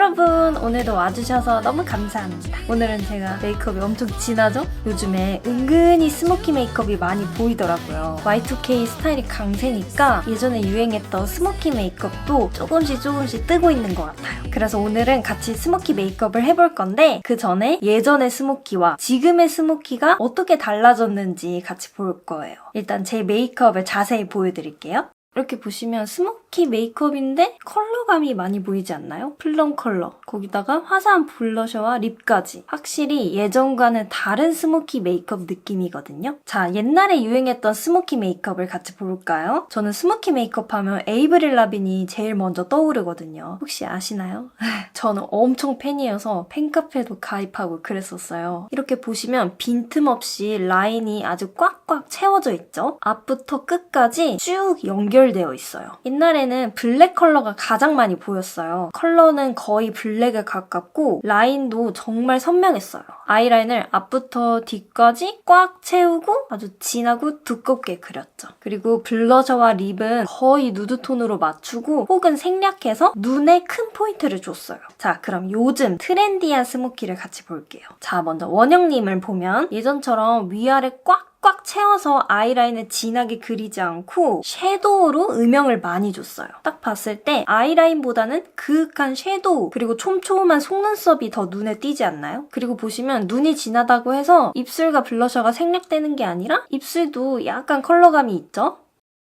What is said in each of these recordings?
여러분, 오늘도 와주셔서 너무 감사합니다. 오늘은 제가 메이크업이 엄청 진하죠? 요즘에 은근히 스모키 메이크업이 많이 보이더라고요. Y2K 스타일이 강세니까 예전에 유행했던 스모키 메이크업도 조금씩 뜨고 있는 것 같아요. 그래서 오늘은 같이 스모키 메이크업을 해볼 건데 그 전에 예전의 스모키와 지금의 스모키가 어떻게 달라졌는지 같이 볼 거예요. 일단 제 메이크업을 자세히 보여드릴게요. 이렇게 보시면 스모키 메이크업인데 컬러감이 많이 보이지 않나요? 플럼 컬러, 거기다가 화사한 블러셔와 립까지. 확실히 예전과는 다른 스모키 메이크업 느낌이거든요. 자, 옛날에 유행했던 스모키 메이크업을 같이 볼까요? 저는 스모키 메이크업 하면 에이브릴 라빈이 제일 먼저 떠오르거든요. 혹시 아시나요? 저는 엄청 팬이어서 팬카페도 가입하고 그랬었어요. 이렇게 보시면 빈틈없이 라인이 아주 꽉꽉 채워져 있죠? 앞부터 끝까지 쭉 연결되어 있어요. 옛날에는 블랙 컬러가 가장 많이 보였어요. 컬러는 거의 블랙에 가깝고 라인도 정말 선명했어요. 아이라인을 앞부터 뒤까지 꽉 채우고 아주 진하고 두껍게 그렸죠. 그리고 블러셔와 립은 거의 누드톤으로 맞추고 혹은 생략해서 눈에 큰 포인트를 줬어요. 자, 그럼 요즘 트렌디한 스모키를 같이 볼게요. 자, 먼저 원영님을 보면 예전처럼 위아래 꽉 채워서 아이라인을 진하게 그리지 않고 섀도우로 음영을 많이 줬어요. 딱 봤을 때 아이라인보다는 그윽한 섀도우 그리고 촘촘한 속눈썹이 더 눈에 띄지 않나요? 그리고 보시면 눈이 진하다고 해서 입술과 블러셔가 생략되는 게 아니라 입술도 약간 컬러감이 있죠?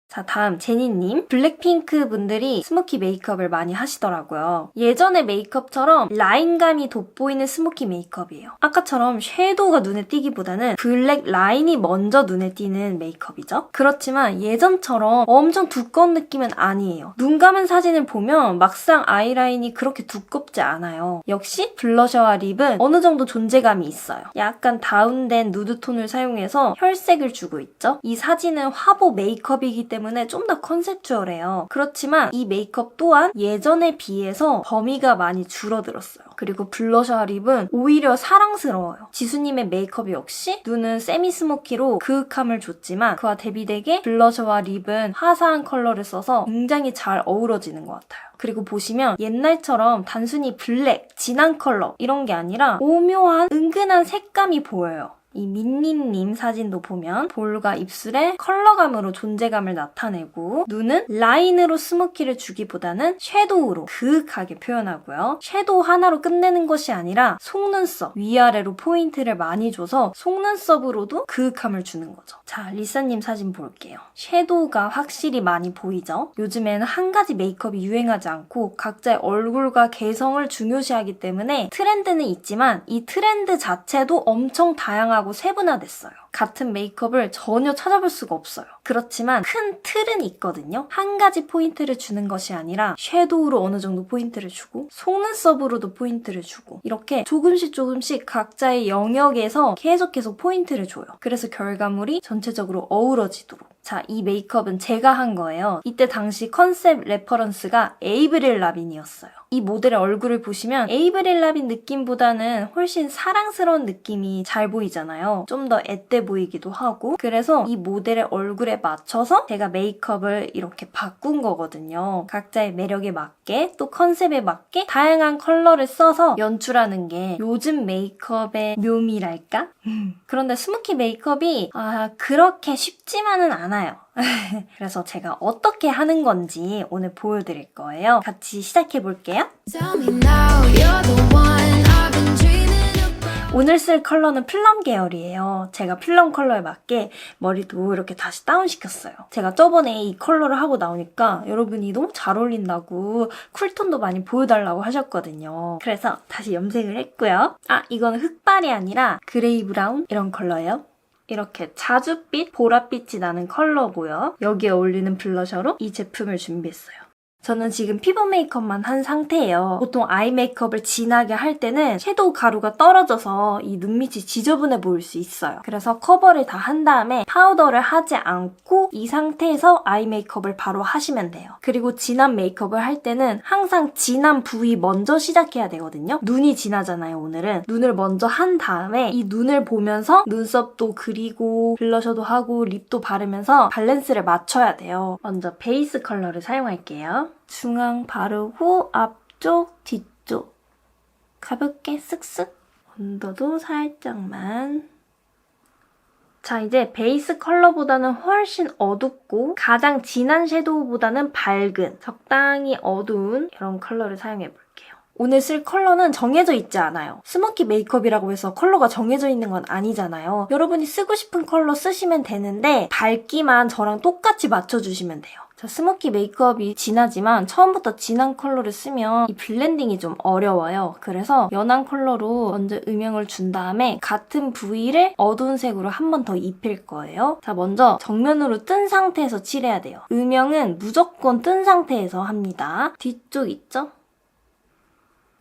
자, 다음 제니님. 블랙핑크 분들이 스모키 메이크업을 많이 하시더라고요. 예전의 메이크업처럼 라인감이 돋보이는 스모키 메이크업이에요. 아까처럼 섀도우가 눈에 띄기보다는 블랙 라인이 먼저 눈에 띄는 메이크업이죠. 그렇지만 예전처럼 엄청 두꺼운 느낌은 아니에요. 눈 감은 사진을 보면 막상 아이라인이 그렇게 두껍지 않아요. 역시 블러셔와 립은 어느 정도 존재감이 있어요. 약간 다운된 누드톤을 사용해서 혈색을 주고 있죠. 이 사진은 화보 메이크업이기 때문에 좀 더 컨셉주얼해요. 그렇지만 이 메이크업 또한 예전에 비해서 범위가 많이 줄어들었어요. 그리고 블러셔와 립은 오히려 사랑스러워요. 지수님의 메이크업 역시 눈은 세미 스모키로 그윽함을 줬지만 그와 대비되게 블러셔와 립은 화사한 컬러를 써서 굉장히 잘 어우러지는 것 같아요. 그리고 보시면 옛날처럼 단순히 블랙, 진한 컬러 이런 게 아니라 오묘한 은근한 색감이 보여요. 이 민니님 사진도 보면 볼과 입술에 컬러감으로 존재감을 나타내고 눈은 라인으로 스모키를 주기보다는 섀도우로 그윽하게 표현하고요. 섀도우 하나로 끝내는 것이 아니라 속눈썹, 위아래로 포인트를 많이 줘서 속눈썹으로도 그윽함을 주는 거죠. 자, 리사님 사진 볼게요. 섀도우가 확실히 많이 보이죠? 요즘에는 한 가지 메이크업이 유행하지 않고 각자의 얼굴과 개성을 중요시하기 때문에 트렌드는 있지만 이 트렌드 자체도 엄청 다양하고 세분화됐어요. 같은 메이크업을 전혀 찾아볼 수가 없어요. 그렇지만 큰 틀은 있거든요. 한 가지 포인트를 주는 것이 아니라 섀도우로 어느 정도 포인트를 주고 속눈썹으로도 포인트를 주고 이렇게 조금씩 각자의 영역에서 계속 포인트를 줘요. 그래서 결과물이 전체적으로 어우러지도록. 자, 이 메이크업은 제가 한 거예요. 이때 당시 컨셉 레퍼런스가 에이브릴 라빈이었어요. 이 모델의 얼굴을 보시면 에이브릴 라빈 느낌보다는 훨씬 사랑스러운 느낌이 잘 보이잖아요. 좀 더 앳돼 보이기도 하고 그래서 이 모델의 얼굴에 맞춰서 제가 메이크업을 이렇게 바꾼 거거든요. 각자의 매력에 맞게 또 컨셉에 맞게 다양한 컬러를 써서 연출하는 게 요즘 메이크업의 묘미랄까? 그런데 스모키 메이크업이 그렇게 쉽지만은 않아요. 그래서 제가 어떻게 하는 건지 오늘 보여드릴 거예요. 같이 시작해볼게요. 오늘 쓸 컬러는 플럼 계열이에요. 제가 플럼 컬러에 맞게 머리도 이렇게 다시 다운시켰어요. 제가 저번에 이 컬러를 하고 나오니까 여러분이 너무 잘 어울린다고 쿨톤도 많이 보여달라고 하셨거든요. 그래서 다시 염색을 했고요. 이거는 흑발이 아니라 그레이 브라운 이런 컬러예요. 이렇게 자줏빛, 보랏빛이 나는 컬러고요. 여기에 어울리는 블러셔로 이 제품을 준비했어요. 저는 지금 피부 메이크업만 한 상태예요. 보통 아이 메이크업을 진하게 할 때는 섀도우 가루가 떨어져서 이 눈밑이 지저분해 보일 수 있어요. 그래서 커버를 다 한 다음에 파우더를 하지 않고 이 상태에서 아이 메이크업을 바로 하시면 돼요. 그리고 진한 메이크업을 할 때는 항상 진한 부위 먼저 시작해야 되거든요. 눈이 진하잖아요, 오늘은. 눈을 먼저 한 다음에 이 눈을 보면서 눈썹도 그리고 블러셔도 하고 립도 바르면서 밸런스를 맞춰야 돼요. 먼저 베이스 컬러를 사용할게요. 중앙 바르고 앞쪽, 뒤쪽 가볍게 쓱쓱. 언더도 살짝만. 자, 이제 베이스 컬러보다는 훨씬 어둡고 가장 진한 섀도우보다는 밝은 적당히 어두운 이런 컬러를 사용해볼게요. 오늘 쓸 컬러는 정해져 있지 않아요. 스모키 메이크업이라고 해서 컬러가 정해져 있는 건 아니잖아요. 여러분이 쓰고 싶은 컬러 쓰시면 되는데 밝기만 저랑 똑같이 맞춰주시면 돼요. 자, 스모키 메이크업이 진하지만 처음부터 진한 컬러를 쓰면 이 블렌딩이 좀 어려워요. 그래서 연한 컬러로 먼저 음영을 준 다음에 같은 부위를 어두운 색으로 한 번 더 입힐 거예요. 자, 먼저 정면으로 뜬 상태에서 칠해야 돼요. 음영은 무조건 뜬 상태에서 합니다. 뒤쪽 있죠?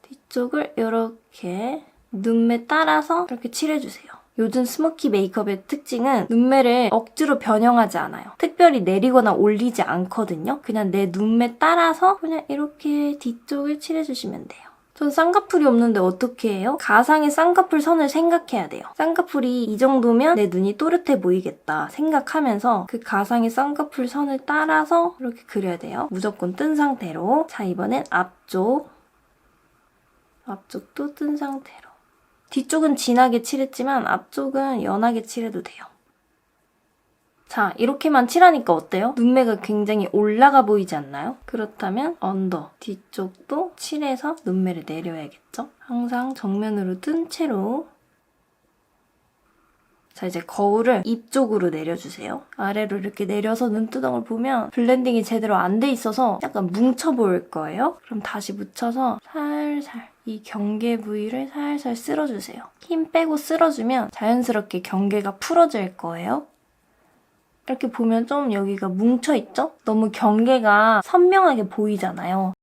뒤쪽을 이렇게 눈매 따라서 이렇게 칠해주세요. 요즘 스모키 메이크업의 특징은 눈매를 억지로 변형하지 않아요. 특별히 내리거나 올리지 않거든요. 그냥 내 눈매 따라서 그냥 이렇게 뒤쪽을 칠해주시면 돼요. 전 쌍꺼풀이 없는데 어떻게 해요? 가상의 쌍꺼풀 선을 생각해야 돼요. 쌍꺼풀이 이 정도면 내 눈이 또렷해 보이겠다 생각하면서 그 가상의 쌍꺼풀 선을 따라서 이렇게 그려야 돼요. 무조건 뜬 상태로. 자, 이번엔 앞쪽도 뜬 상태로. 뒤쪽은 진하게 칠했지만 앞쪽은 연하게 칠해도 돼요. 자, 이렇게만 칠하니까 어때요? 눈매가 굉장히 올라가 보이지 않나요? 그렇다면 언더, 뒤쪽도 칠해서 눈매를 내려야겠죠? 항상 정면으로 뜬 채로. 자, 이제 거울을 입 쪽으로 내려주세요. 아래로 이렇게 내려서 눈두덩을 보면 블렌딩이 제대로 안 돼 있어서 약간 뭉쳐 보일 거예요. 그럼 다시 묻혀서 살살 이 경계 부위를 살살 쓸어주세요. 힘 빼고 쓸어주면 자연스럽게 경계가 풀어질 거예요. 이렇게 보면 좀 여기가 뭉쳐있죠? 너무 경계가 선명하게 보이잖아요.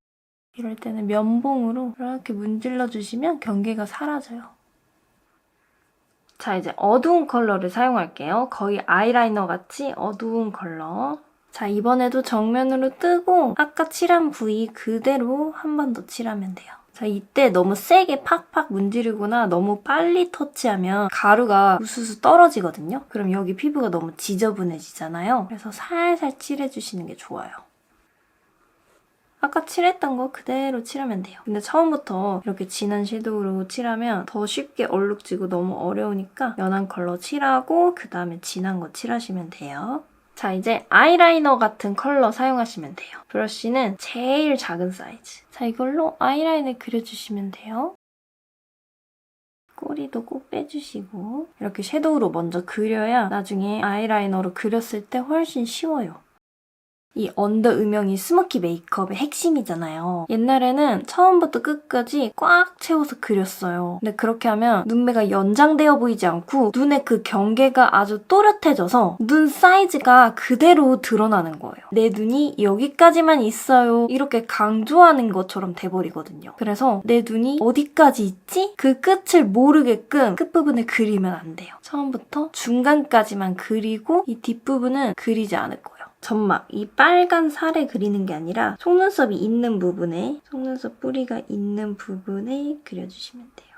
이럴 때는 면봉으로 이렇게 문질러주시면 경계가 사라져요. 자, 이제 어두운 컬러를 사용할게요. 거의 아이라이너 같이 어두운 컬러. 자, 이번에도 정면으로 뜨고 아까 칠한 부위 그대로 한 번 더 칠하면 돼요. 자, 이때 너무 세게 팍팍 문지르거나 너무 빨리 터치하면 가루가 우수수 떨어지거든요. 그럼 여기 피부가 너무 지저분해지잖아요. 그래서 살살 칠해주시는 게 좋아요. 아까 칠했던 거 그대로 칠하면 돼요. 근데 처음부터 이렇게 진한 섀도우로 칠하면 더 쉽게 얼룩지고 너무 어려우니까 연한 컬러 칠하고 그 다음에 진한 거 칠하시면 돼요. 자, 이제 아이라이너 같은 컬러 사용하시면 돼요. 브러쉬는 제일 작은 사이즈. 자, 이걸로 아이라인을 그려주시면 돼요. 꼬리도 꼭 빼주시고 이렇게 섀도우로 먼저 그려야 나중에 아이라이너로 그렸을 때 훨씬 쉬워요. 이 언더 음영이 스모키 메이크업의 핵심이잖아요. 옛날에는 처음부터 끝까지 꽉 채워서 그렸어요. 근데 그렇게 하면 눈매가 연장되어 보이지 않고 눈의 그 경계가 아주 또렷해져서 눈 사이즈가 그대로 드러나는 거예요. 내 눈이 여기까지만 있어요. 이렇게 강조하는 것처럼 돼버리거든요. 그래서 내 눈이 어디까지 있지? 그 끝을 모르게끔 끝부분을 그리면 안 돼요. 처음부터 중간까지만 그리고 이 뒷부분은 그리지 않을 거예요. 점막, 이 빨간 살에 그리는 게 아니라 속눈썹이 있는 부분에, 속눈썹 뿌리가 있는 부분에 그려주시면 돼요.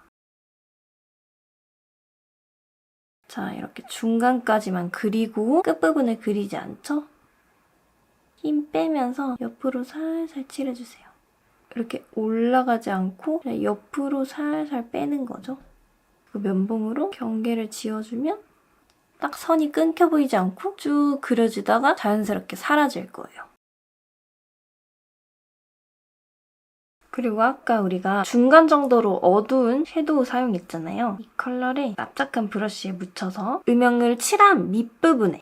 자, 이렇게 중간까지만 그리고 끝부분을 그리지 않죠? 힘 빼면서 옆으로 살살 칠해주세요. 이렇게 올라가지 않고 그냥 옆으로 살살 빼는 거죠. 그 면봉으로 경계를 지어주면 딱 선이 끊겨 보이지 않고 쭉 그려지다가 자연스럽게 사라질 거예요. 그리고 아까 우리가 중간 정도로 어두운 섀도우 사용했잖아요. 이 컬러를 납작한 브러쉬에 묻혀서 음영을 칠한 밑부분에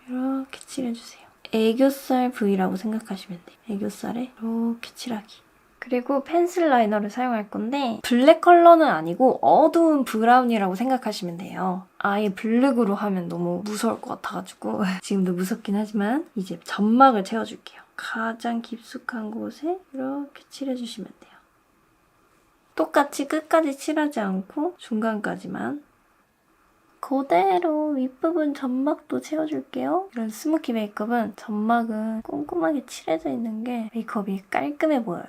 이렇게 칠해주세요. 애교살 부위라고 생각하시면 돼요. 애교살에 이렇게 칠하기. 그리고 펜슬 라이너를 사용할 건데 블랙 컬러는 아니고 어두운 브라운이라고 생각하시면 돼요. 아예 블랙으로 하면 너무 무서울 것 같아가지고 지금도 무섭긴 하지만 이제 점막을 채워줄게요. 가장 깊숙한 곳에 이렇게 칠해주시면 돼요. 똑같이 끝까지 칠하지 않고 중간까지만. 그대로 윗부분 점막도 채워줄게요. 이런 스모키 메이크업은 점막은 꼼꼼하게 칠해져 있는 게 메이크업이 깔끔해 보여요.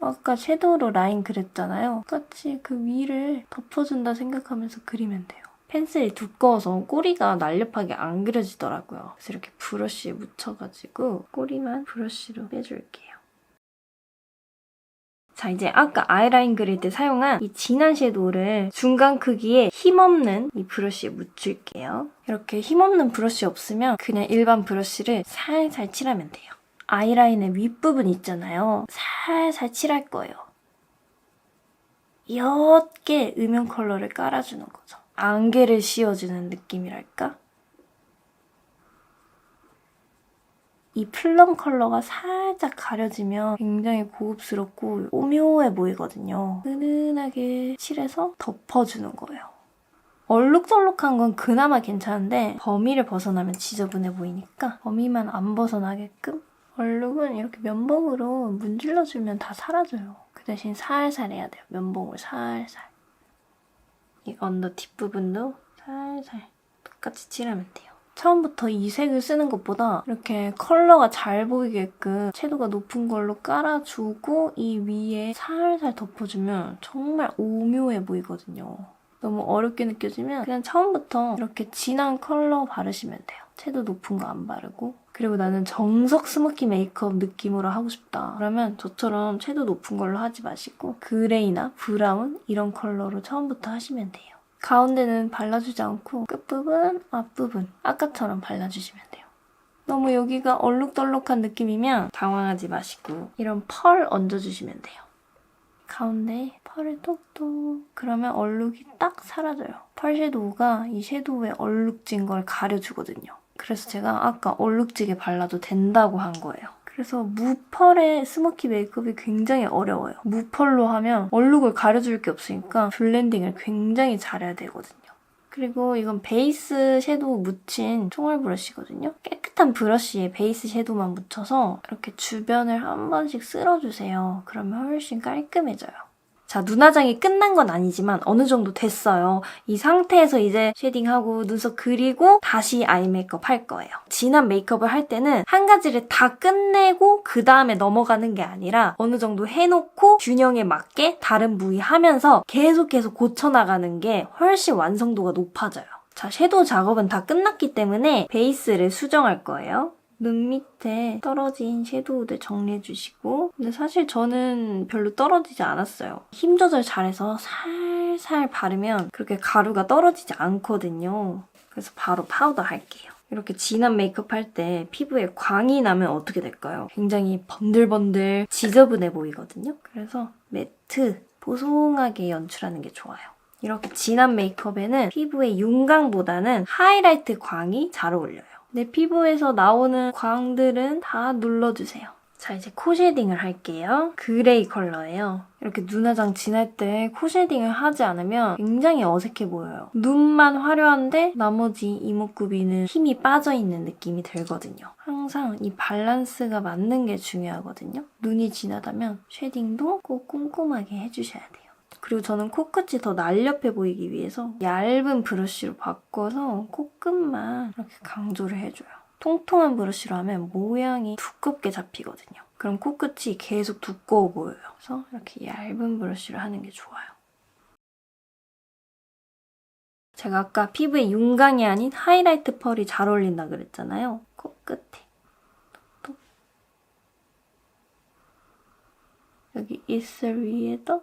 아까 섀도우로 라인 그렸잖아요. 똑같이 그 위를 덮어준다 생각하면서 그리면 돼요. 펜슬이 두꺼워서 꼬리가 날렵하게 안 그려지더라고요. 그래서 이렇게 브러쉬에 묻혀가지고 꼬리만 브러쉬로 빼줄게요. 자, 이제 아까 아이라인 그릴 때 사용한 이 진한 섀도우를 중간 크기의 힘없는 이 브러쉬에 묻힐게요. 이렇게 힘없는 브러쉬 없으면 그냥 일반 브러쉬를 살살 칠하면 돼요. 아이라인의 윗부분 있잖아요. 살살 칠할 거예요. 옅게 음영 컬러를 깔아주는 거죠. 안개를 씌워주는 느낌이랄까? 이 플럼 컬러가 살짝 가려지면 굉장히 고급스럽고 오묘해 보이거든요. 은은하게 칠해서 덮어주는 거예요. 얼룩덜룩한 건 그나마 괜찮은데 범위를 벗어나면 지저분해 보이니까 범위만 안 벗어나게끔 얼룩은 이렇게 면봉으로 문질러주면 다 사라져요. 그 대신 살살 해야 돼요. 면봉을 살살. 이 언더 뒷부분도 살살 똑같이 칠하면 돼요. 처음부터 이 색을 쓰는 것보다 이렇게 컬러가 잘 보이게끔 채도가 높은 걸로 깔아주고 이 위에 살살 덮어주면 정말 오묘해 보이거든요. 너무 어렵게 느껴지면 그냥 처음부터 이렇게 진한 컬러 바르시면 돼요. 채도 높은 거 안 바르고. 그리고 나는 정석 스모키 메이크업 느낌으로 하고 싶다. 그러면 저처럼 채도 높은 걸로 하지 마시고 그레이나 브라운 이런 컬러로 처음부터 하시면 돼요. 가운데는 발라주지 않고 끝부분, 앞부분 아까처럼 발라주시면 돼요. 너무 여기가 얼룩덜룩한 느낌이면 당황하지 마시고 이런 펄 얹어주시면 돼요. 가운데 펄을 똑똑. 그러면 얼룩이 딱 사라져요. 펄 섀도우가 이 섀도우에 얼룩진 걸 가려주거든요. 그래서 제가 아까 얼룩지게 발라도 된다고 한 거예요. 그래서 무펄의 스모키 메이크업이 굉장히 어려워요. 무펄로 하면 얼룩을 가려줄 게 없으니까 블렌딩을 굉장히 잘해야 되거든요. 그리고 이건 베이스 섀도우 묻힌 총알 브러쉬거든요. 깨끗한 브러쉬에 베이스 섀도우만 묻혀서 이렇게 주변을 한 번씩 쓸어주세요. 그러면 훨씬 깔끔해져요. 자, 눈화장이 끝난 건 아니지만 어느 정도 됐어요. 이 상태에서 이제 쉐딩하고 눈썹 그리고 다시 아이 메이크업 할 거예요. 진한 메이크업을 할 때는 한 가지를 다 끝내고 그 다음에 넘어가는 게 아니라 어느 정도 해놓고 균형에 맞게 다른 부위 하면서 계속 고쳐나가는 게 훨씬 완성도가 높아져요. 자, 섀도우 작업은 다 끝났기 때문에 베이스를 수정할 거예요. 눈 밑에 떨어진 섀도우들 정리해주시고 근데 사실 저는 별로 떨어지지 않았어요. 힘 조절 잘해서 살살 바르면 그렇게 가루가 떨어지지 않거든요. 그래서 바로 파우더 할게요. 이렇게 진한 메이크업 할 때 피부에 광이 나면 어떻게 될까요? 굉장히 번들번들 지저분해 보이거든요. 그래서 매트, 보송하게 연출하는 게 좋아요. 이렇게 진한 메이크업에는 피부의 윤광보다는 하이라이트 광이 잘 어울려요. 내 피부에서 나오는 광들은 다 눌러주세요. 자, 이제 코 쉐딩을 할게요. 그레이 컬러예요. 이렇게 눈화장 진할 때 코 쉐딩을 하지 않으면 굉장히 어색해 보여요. 눈만 화려한데 나머지 이목구비는 힘이 빠져있는 느낌이 들거든요. 항상 이 밸런스가 맞는 게 중요하거든요. 눈이 진하다면 쉐딩도 꼭 꼼꼼하게 해주셔야 돼요. 그리고 저는 코끝이 더 날렵해 보이기 위해서 얇은 브러쉬로 바꿔서 코끝만 이렇게 강조를 해줘요. 통통한 브러쉬로 하면 모양이 두껍게 잡히거든요. 그럼 코끝이 계속 두꺼워 보여요. 그래서 이렇게 얇은 브러쉬로 하는 게 좋아요. 제가 아까 피부에 윤광이 아닌 하이라이트 펄이 잘 어울린다 그랬잖아요. 코끝에. 톡톡. 여기 입술 위에도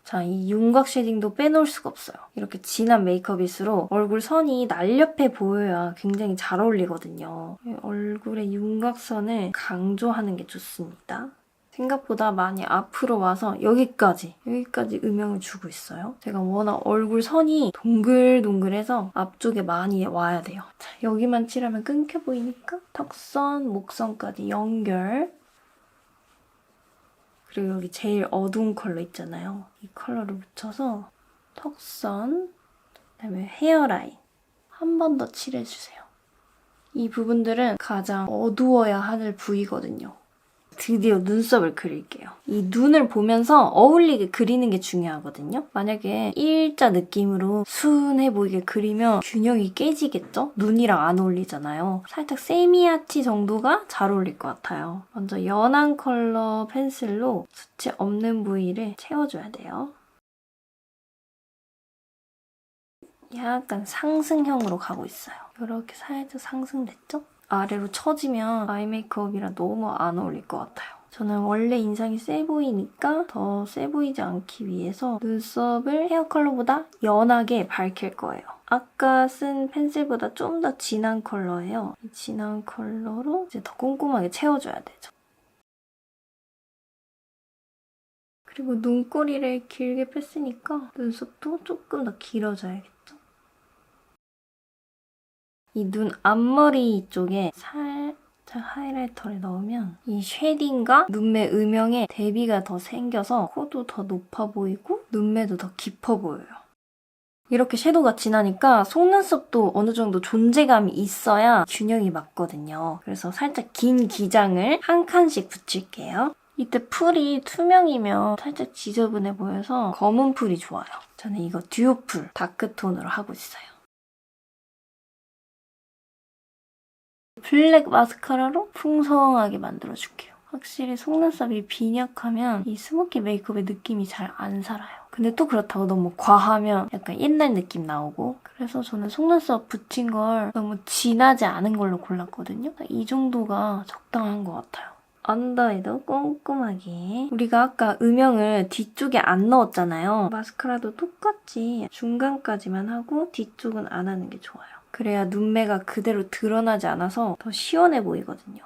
자, 이 윤곽 쉐딩도 빼놓을 수가 없어요. 이렇게 진한 메이크업일수록 얼굴 선이 날렵해 보여야 굉장히 잘 어울리거든요. 얼굴의 윤곽선을 강조하는 게 좋습니다. 생각보다 많이 앞으로 와서 여기까지 음영을 주고 있어요. 제가 워낙 얼굴 선이 동글동글해서 앞쪽에 많이 와야 돼요. 자, 여기만 칠하면 끊겨 보이니까 턱선, 목선까지 연결. 그리고 여기 제일 어두운 컬러 있잖아요. 이 컬러를 묻혀서 턱선, 그다음에 헤어라인 한 번 더 칠해주세요. 이 부분들은 가장 어두워야 할 부위거든요. 드디어 눈썹을 그릴게요. 이 눈을 보면서 어울리게 그리는 게 중요하거든요. 만약에 일자 느낌으로 순해 보이게 그리면 균형이 깨지겠죠? 눈이랑 안 어울리잖아요. 살짝 세미아치 정도가 잘 어울릴 것 같아요. 먼저 연한 컬러 펜슬로 수치 없는 부위를 채워줘야 돼요. 약간 상승형으로 가고 있어요. 이렇게 살짝 상승됐죠? 아래로 처지면 아이 메이크업이랑 너무 안 어울릴 것 같아요. 저는 원래 인상이 세 보이니까 더 세 보이지 않기 위해서 눈썹을 헤어 컬러보다 연하게 밝힐 거예요. 아까 쓴 펜슬보다 좀 더 진한 컬러예요. 이 진한 컬러로 이제 더 꼼꼼하게 채워줘야 되죠. 그리고 눈꼬리를 길게 뺐으니까 눈썹도 조금 더 길어져야겠죠. 이 눈 앞머리 쪽에 살짝 하이라이터를 넣으면 이 쉐딩과 눈매 음영에 대비가 더 생겨서 코도 더 높아 보이고 눈매도 더 깊어 보여요. 이렇게 섀도우가 진하니까 속눈썹도 어느 정도 존재감이 있어야 균형이 맞거든요. 그래서 살짝 긴 기장을 한 칸씩 붙일게요. 이때 풀이 투명이면 살짝 지저분해 보여서 검은 풀이 좋아요. 저는 이거 듀오풀 다크톤으로 하고 있어요. 블랙 마스카라로 풍성하게 만들어줄게요. 확실히 속눈썹이 빈약하면 이 스모키 메이크업의 느낌이 잘 안 살아요. 근데 또 그렇다고 너무 과하면 약간 옛날 느낌 나오고, 그래서 저는 속눈썹 붙인 걸 너무 진하지 않은 걸로 골랐거든요. 이 정도가 적당한 것 같아요. 언더에도 꼼꼼하게. 우리가 아까 음영을 뒤쪽에 안 넣었잖아요. 마스카라도 똑같이 중간까지만 하고 뒤쪽은 안 하는 게 좋아요. 그래야 눈매가 그대로 드러나지 않아서 더 시원해 보이거든요.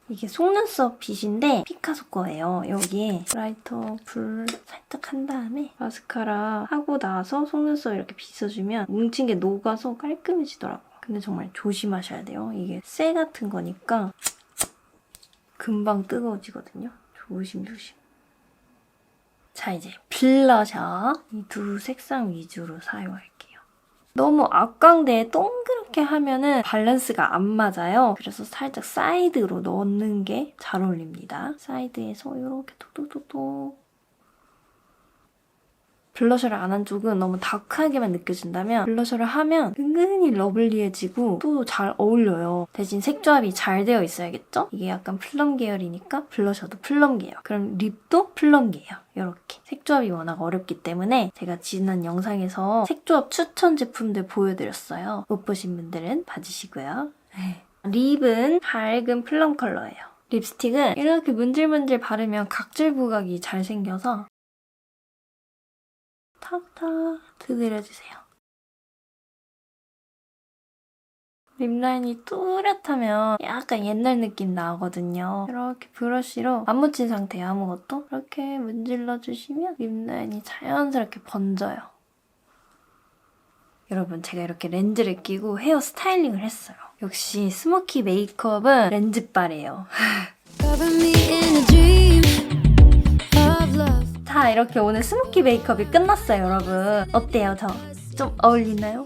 이게 속눈썹 빗인데 피카소 거예요. 여기에 라이터 불 살짝 한 다음에 마스카라 하고 나서 속눈썹 이렇게 빗어주면 뭉친 게 녹아서 깔끔해지더라고요. 근데 정말 조심하셔야 돼요. 이게 쇠 같은 거니까 금방 뜨거워지거든요. 조심조심. 자, 이제 블러셔 이 두 색상 위주로 사용할게요. 너무 앞광대에 동그랗게 하면은 밸런스가 안 맞아요. 그래서 살짝 사이드로 넣는 게 잘 어울립니다. 사이드에서 이렇게 톡톡톡톡. 블러셔를 안 한 쪽은 너무 다크하게만 느껴진다면 블러셔를 하면 은근히 러블리해지고 또 잘 어울려요. 대신 색조합이 잘 되어 있어야겠죠? 이게 약간 플럼 계열이니까 블러셔도 플럼 계열. 그럼 립도 플럼 계열. 이렇게. 색조합이 워낙 어렵기 때문에 제가 지난 영상에서 색조합 추천 제품들 보여드렸어요. 못 보신 분들은 봐주시고요. 립은 밝은 플럼 컬러예요. 립스틱은 이렇게 문질문질 바르면 각질 부각이 잘 생겨서 탁탁 두드려주세요. 립라인이 뚜렷하면 약간 옛날 느낌 나거든요. 이렇게 브러쉬로 안 묻힌 상태에 아무것도 이렇게 문질러주시면 립라인이 자연스럽게 번져요. 여러분, 제가 이렇게 렌즈를 끼고 헤어 스타일링을 했어요. 역시 스모키 메이크업은 렌즈빨이에요. 자, 이렇게 오늘 스모키 메이크업이 끝났어요, 여러분. 어때요, 저? 좀 어울리나요?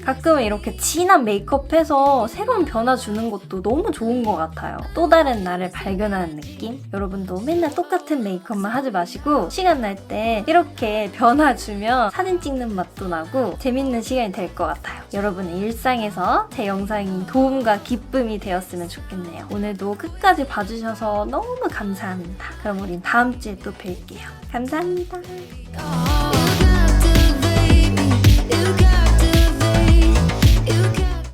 가끔은 이렇게 진한 메이크업해서 새로운 변화 주는 것도 너무 좋은 것 같아요. 또 다른 나를 발견하는 느낌? 여러분도 맨날 똑같은 메이크업만 하지 마시고 시간 날 때 이렇게 변화 주면 사진 찍는 맛도 나고 재밌는 시간이 될 것 같아요. 여러분의 일상에서 제 영상이 도움과 기쁨이 되었으면 좋겠네요. 오늘도 끝까지 봐주셔서 너무 감사합니다. 그럼 우린 다음 주에 또 뵐게요. 감사합니다.